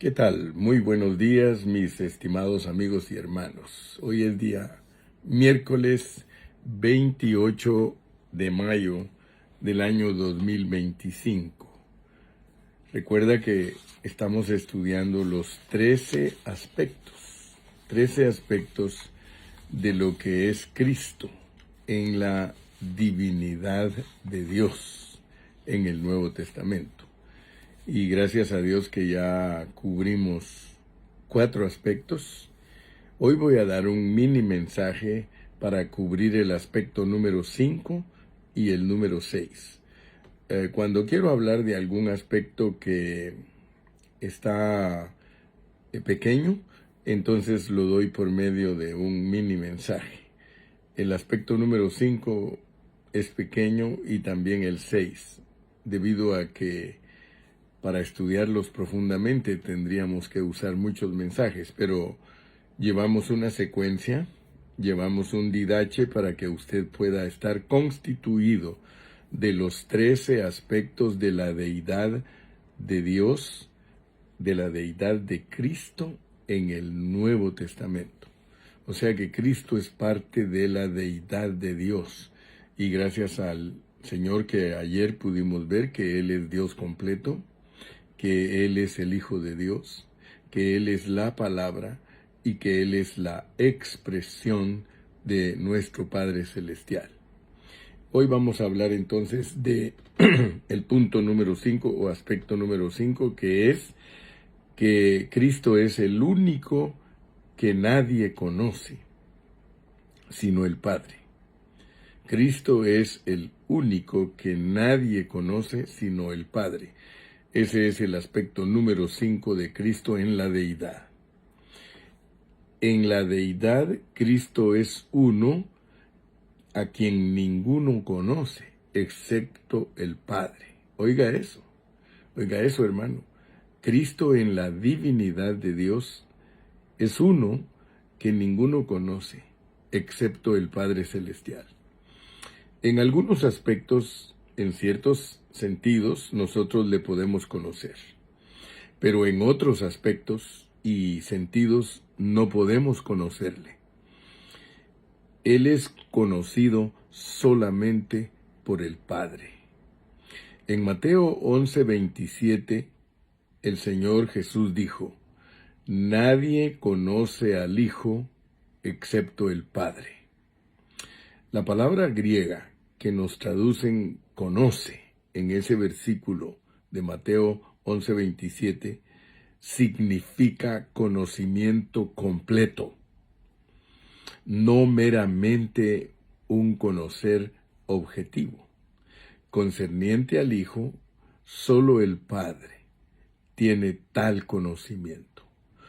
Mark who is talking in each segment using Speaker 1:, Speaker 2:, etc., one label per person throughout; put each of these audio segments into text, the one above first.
Speaker 1: ¿Qué tal? Muy buenos días, mis estimados amigos y hermanos. Hoy es día miércoles 28 de mayo del año 2025. Recuerda que estamos estudiando los 13 aspectos de lo que es Cristo en la divinidad de Dios en el Nuevo Testamento. Y gracias a Dios que ya cubrimos 4 aspectos. Hoy voy a dar un mini mensaje para cubrir el aspecto número 5 y el número 6. Cuando quiero hablar de algún aspecto que está pequeño, entonces lo doy por medio de un mini mensaje. El aspecto número 5 es pequeño y también el 6, debido a que para estudiarlos profundamente tendríamos que usar muchos mensajes, pero llevamos una secuencia, llevamos un didache para que usted pueda estar constituido de los 13 aspectos de la deidad de Dios, de la deidad de Cristo en el Nuevo Testamento. O sea que Cristo es parte de la deidad de Dios. Y gracias al Señor que ayer pudimos ver que Él es Dios completo, que Él es el Hijo de Dios, que Él es la palabra y que Él es la expresión de nuestro Padre Celestial. Hoy vamos a hablar entonces de el punto número 5 o aspecto número 5, que es que Cristo es el único que nadie conoce, sino el Padre. Cristo es el único que nadie conoce, sino el Padre. Ese es el aspecto número 5 de Cristo en la deidad. En la deidad, Cristo es uno a quien ninguno conoce, excepto el Padre. Oiga eso, hermano. Cristo en la divinidad de Dios es uno que ninguno conoce, excepto el Padre Celestial. En algunos aspectos, en ciertos sentidos, nosotros le podemos conocer, pero en otros aspectos y sentidos no podemos conocerle. Él es conocido solamente por el Padre. En Mateo 11:27, el Señor Jesús dijo: nadie conoce al Hijo excepto el Padre. La palabra griega que nos traducen conoce en ese versículo de Mateo 11:27 significa conocimiento completo, no meramente un conocer objetivo. Concerniente al Hijo, solo el Padre tiene tal conocimiento.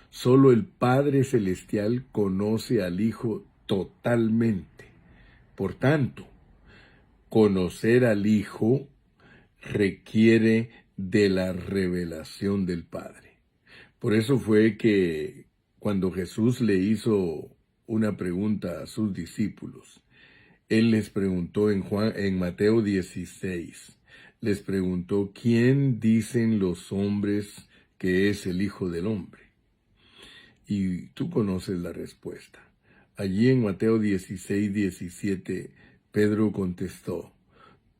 Speaker 1: Solo el Padre Celestial conoce al Hijo totalmente. Por tanto, conocer al Hijo requiere de la revelación del Padre. Por eso fue que cuando Jesús le hizo una pregunta a sus discípulos, Él les preguntó en Mateo 16, les preguntó: ¿quién dicen los hombres que es el Hijo del Hombre? Y tú conoces la respuesta. Allí en Mateo 16:17, Pedro contestó: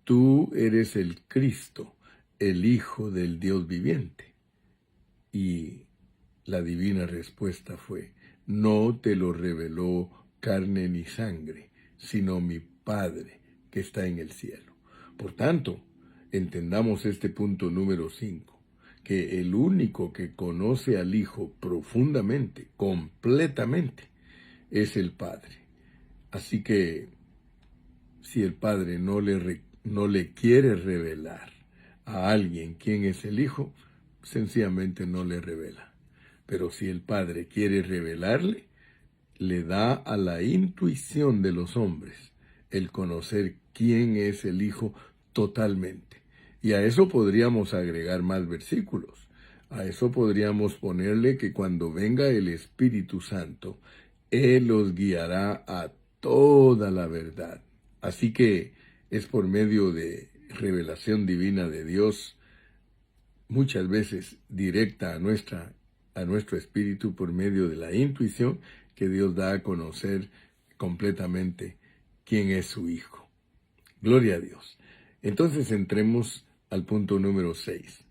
Speaker 1: tú eres el Cristo, el Hijo del Dios viviente. Y la divina respuesta fue: no te lo reveló carne ni sangre, sino mi Padre que está en el cielo. Por tanto, entendamos este punto número 5, que el único que conoce al Hijo profundamente, completamente, es el Padre. Así que, si el Padre no le quiere revelar a alguien quién es el Hijo, sencillamente no le revela. Pero si el Padre quiere revelarle, le da a la intuición de los hombres el conocer quién es el Hijo totalmente. Y a eso podríamos agregar más versículos. A eso podríamos ponerle que cuando venga el Espíritu Santo, Él los guiará a toda la verdad. Así que es por medio de revelación divina de Dios, muchas veces directa a nuestra a nuestro espíritu por medio de la intuición que Dios da a conocer completamente quién es su Hijo. Gloria a Dios. Entonces entremos al punto número 6.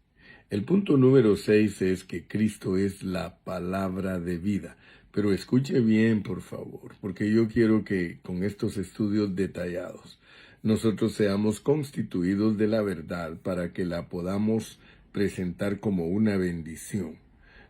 Speaker 1: El punto número 6 es que Cristo es la palabra de vida. Pero escuche bien, por favor, porque yo quiero que con estos estudios detallados nosotros seamos constituidos de la verdad para que la podamos presentar como una bendición.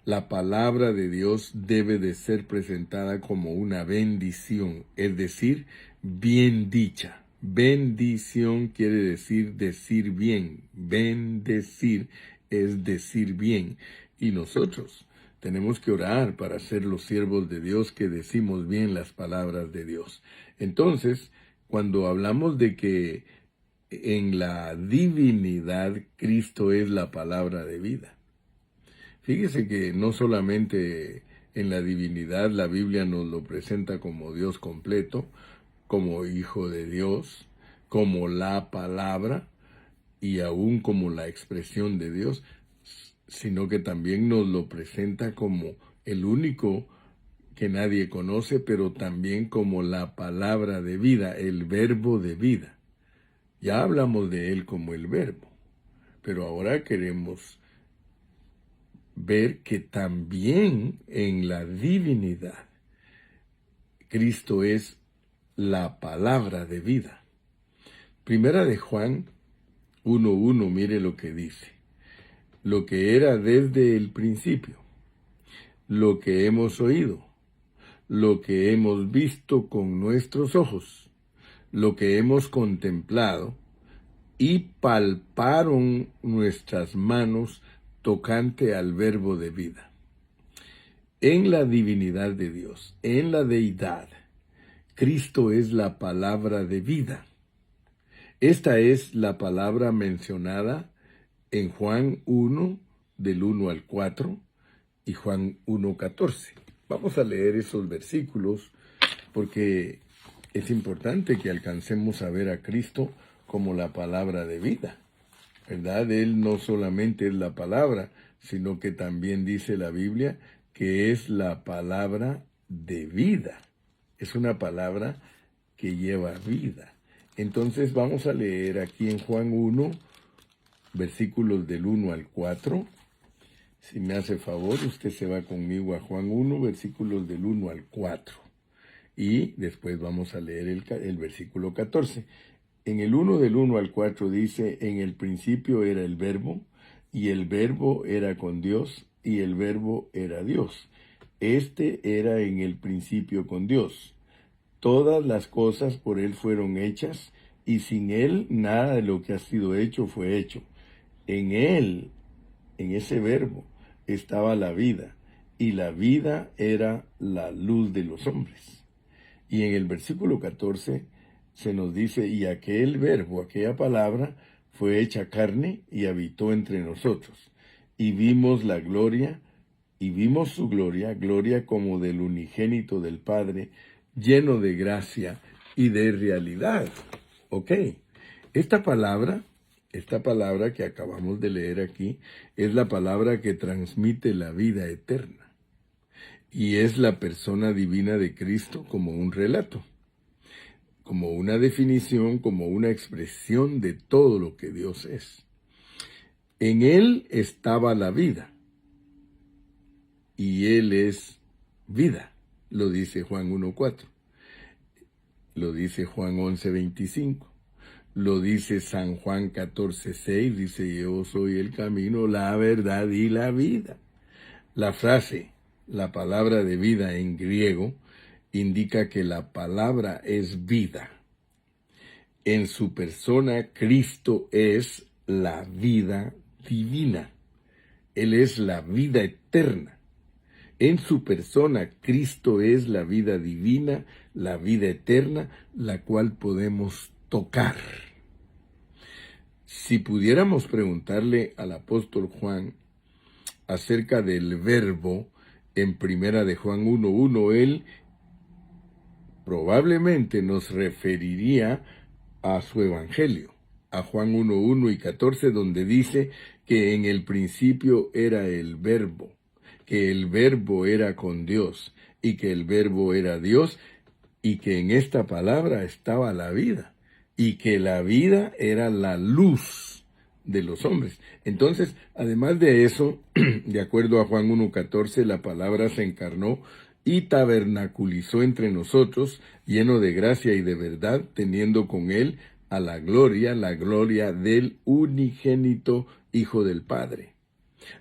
Speaker 1: La palabra de Dios debe de ser presentada como una bendición, es decir, bien dicha. Bendición quiere decir bien. Bendecir es decir bien. Y nosotros tenemos que orar para ser los siervos de Dios que decimos bien las palabras de Dios. Entonces, cuando hablamos de que en la divinidad Cristo es la palabra de vida, fíjese que no solamente en la divinidad la Biblia nos lo presenta como Dios completo, como Hijo de Dios, como la palabra y aún como la expresión de Dios, sino que también nos lo presenta como el único que nadie conoce, pero también como la palabra de vida, el verbo de vida. Ya hablamos de él como el verbo, pero ahora queremos ver que también en la divinidad Cristo es la palabra de vida. Primera de Juan 1:1, mire lo que dice. Lo que era desde el principio, lo que hemos oído, lo que hemos visto con nuestros ojos, lo que hemos contemplado y palparon nuestras manos tocante al verbo de vida. En la divinidad de Dios, en la deidad, Cristo es la palabra de vida. Esta es la palabra mencionada en Juan 1, del 1 al 4, y Juan 1:14. Vamos a leer esos versículos porque es importante que alcancemos a ver a Cristo como la palabra de vida, ¿verdad? Él no solamente es la palabra, sino que también dice la Biblia que es la palabra de vida. Es una palabra que lleva vida. Entonces vamos a leer aquí en Juan 1, versículos del 1 al 4. Si me hace favor, usted se va conmigo a Juan 1, versículos del 1 al 4. Y después vamos a leer el versículo 14. En el 1 del 1 al 4 dice, en el principio era el verbo, y el verbo era con Dios, y el verbo era Dios. Este era en el principio con Dios. Todas las cosas por él fueron hechas, y sin él nada de lo que ha sido hecho fue hecho. En él, en ese verbo, estaba la vida, y la vida era la luz de los hombres. Y en el versículo 14 se nos dice, y aquel verbo, aquella palabra, fue hecha carne y habitó entre nosotros. Y vimos la gloria, y vimos su gloria, gloria como del unigénito del Padre, lleno de gracia y de realidad. Ok, esta palabra que acabamos de leer aquí, es la palabra que transmite la vida eterna. Y es la persona divina de Cristo como un relato, como una definición, como una expresión de todo lo que Dios es. En él estaba la vida, y él es vida, lo dice Juan 1:4, lo dice Juan 11:25, lo dice San Juan 14:6, dice yo soy el camino, la verdad y la vida. La frase, la palabra de vida en griego, indica que la palabra es vida. En su persona, Cristo es la vida divina. Él es la vida eterna. En su persona, Cristo es la vida divina, la vida eterna, la cual podemos tocar. Si pudiéramos preguntarle al apóstol Juan acerca del verbo en primera de Juan 1:1, él probablemente nos referiría a su evangelio, a Juan 1:1 y 14, donde dice que en el principio era el verbo, que el Verbo era con Dios y que el Verbo era Dios y que en esta palabra estaba la vida y que la vida era la luz de los hombres. Entonces, además de eso, de acuerdo a Juan 1:14, la palabra se encarnó y tabernaculizó entre nosotros, lleno de gracia y de verdad, teniendo con él a la gloria del unigénito Hijo del Padre.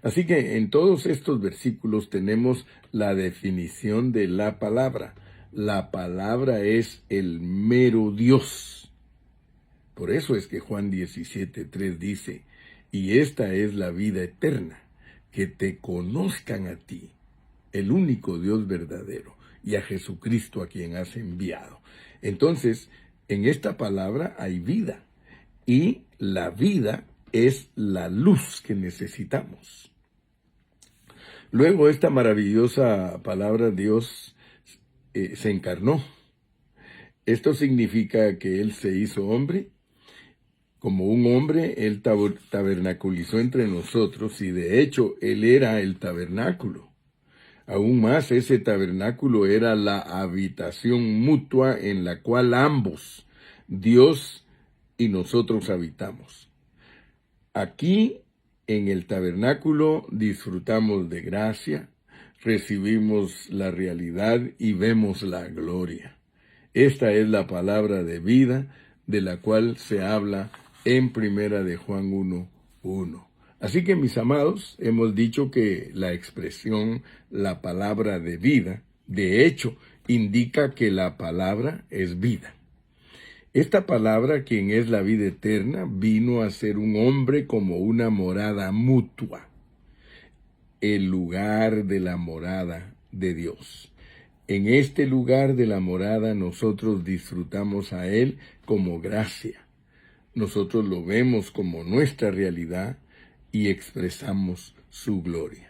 Speaker 1: Así que en todos estos versículos tenemos la definición de la palabra. La palabra es el mero Dios. Por eso es que Juan 17:3 dice, y esta es la vida eterna, que te conozcan a ti, el único Dios verdadero, y a Jesucristo a quien has enviado. Entonces, en esta palabra hay vida, y la vida es la luz que necesitamos. Luego, esta maravillosa palabra Dios se encarnó. Esto significa que Él se hizo hombre. Como un hombre, Él tabernaculizó entre nosotros, y de hecho, Él era el tabernáculo. Aún más, ese tabernáculo era la habitación mutua en la cual ambos, Dios y nosotros, habitamos. Aquí, en el tabernáculo, disfrutamos de gracia, recibimos la realidad y vemos la gloria. Esta es la palabra de vida de la cual se habla en Primera de Juan 1:1. Así que, mis amados, hemos dicho que la expresión la palabra de vida, de hecho, indica que la palabra es vida. Esta palabra, quien es la vida eterna, vino a ser un hombre como una morada mutua, el lugar de la morada de Dios. En este lugar de la morada nosotros disfrutamos a Él como gracia. Nosotros lo vemos como nuestra realidad y expresamos su gloria.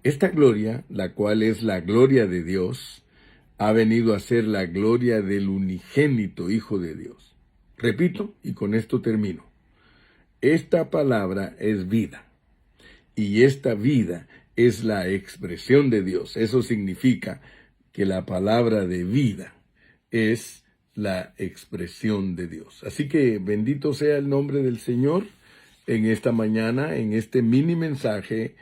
Speaker 1: Esta gloria, la cual es la gloria de Dios, ha venido a ser la gloria del unigénito Hijo de Dios. Repito, y con esto termino. Esta palabra es vida, y esta vida es la expresión de Dios. Eso significa que la palabra de vida es la expresión de Dios. Así que bendito sea el nombre del Señor. En esta mañana, en este mini mensaje,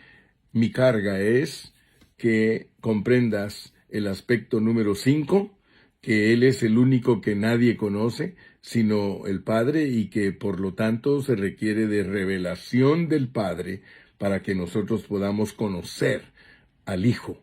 Speaker 1: mi carga es que comprendas el aspecto número 5, que Él es el único que nadie conoce, sino el Padre, y que por lo tanto se requiere de revelación del Padre para que nosotros podamos conocer al Hijo.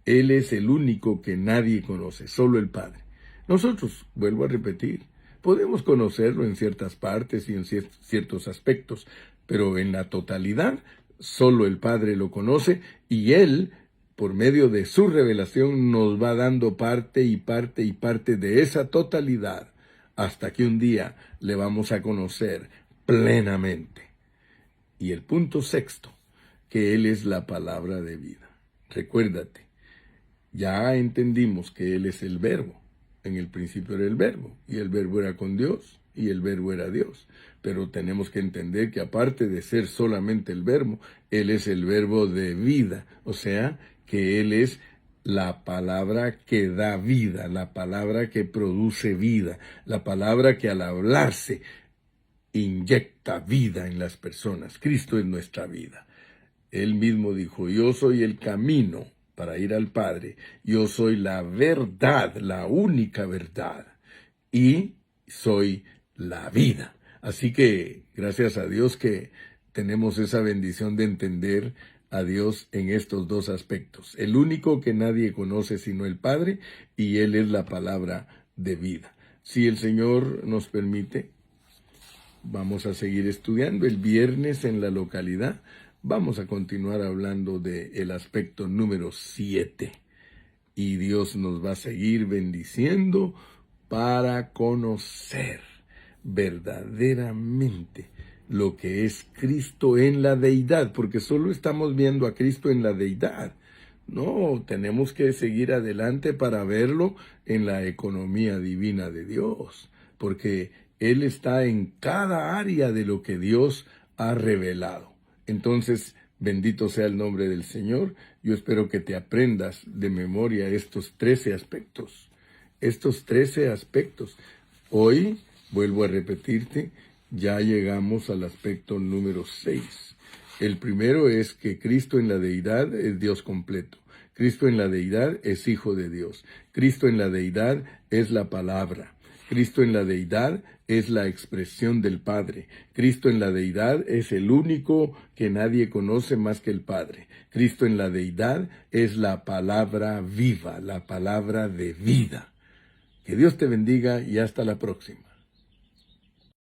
Speaker 1: Él es el único que nadie conoce, solo el Padre. Nosotros, vuelvo a repetir, podemos conocerlo en ciertas partes y en ciertos aspectos, pero en la totalidad, solo el Padre lo conoce, y Él, por medio de su revelación, nos va dando parte y parte y parte de esa totalidad, hasta que un día le vamos a conocer plenamente. Y el punto sexto, que Él es la palabra de vida. Recuérdate, ya entendimos que Él es el Verbo. En el principio era el Verbo, y el Verbo era con Dios, y el Verbo era Dios. Pero tenemos que entender que aparte de ser solamente el Verbo, Él es el Verbo de vida. O sea, que Él es la palabra que da vida, la palabra que produce vida, la palabra que al hablarse inyecta vida en las personas. Cristo es nuestra vida. Él mismo dijo, yo soy el camino para ir al Padre, yo soy la verdad, la única verdad, y soy la vida. Así que, gracias a Dios que tenemos esa bendición de entender a Dios en estos dos aspectos. El único que nadie conoce sino el Padre, y Él es la palabra de vida. Si el Señor nos permite, vamos a seguir estudiando el viernes en la localidad. Vamos a continuar hablando del aspecto número 7. Y Dios nos va a seguir bendiciendo para conocer verdaderamente lo que es Cristo en la deidad, porque solo estamos viendo a Cristo en la deidad. No, tenemos que seguir adelante para verlo en la economía divina de Dios, porque Él está en cada área de lo que Dios ha revelado. Entonces, Bendito sea el nombre del Señor. Yo espero que te aprendas de memoria estos 13 aspectos. Estos 13 aspectos. Hoy, vuelvo a repetirte, ya llegamos al aspecto número 6. El primero es que Cristo en la deidad es Dios completo. Cristo en la deidad es Hijo de Dios. Cristo en la deidad es la palabra. Cristo en la deidad es la expresión del Padre. Cristo en la deidad es el único que nadie conoce más que el Padre. Cristo en la deidad es la palabra viva, la palabra de vida. Que Dios te bendiga y hasta la próxima.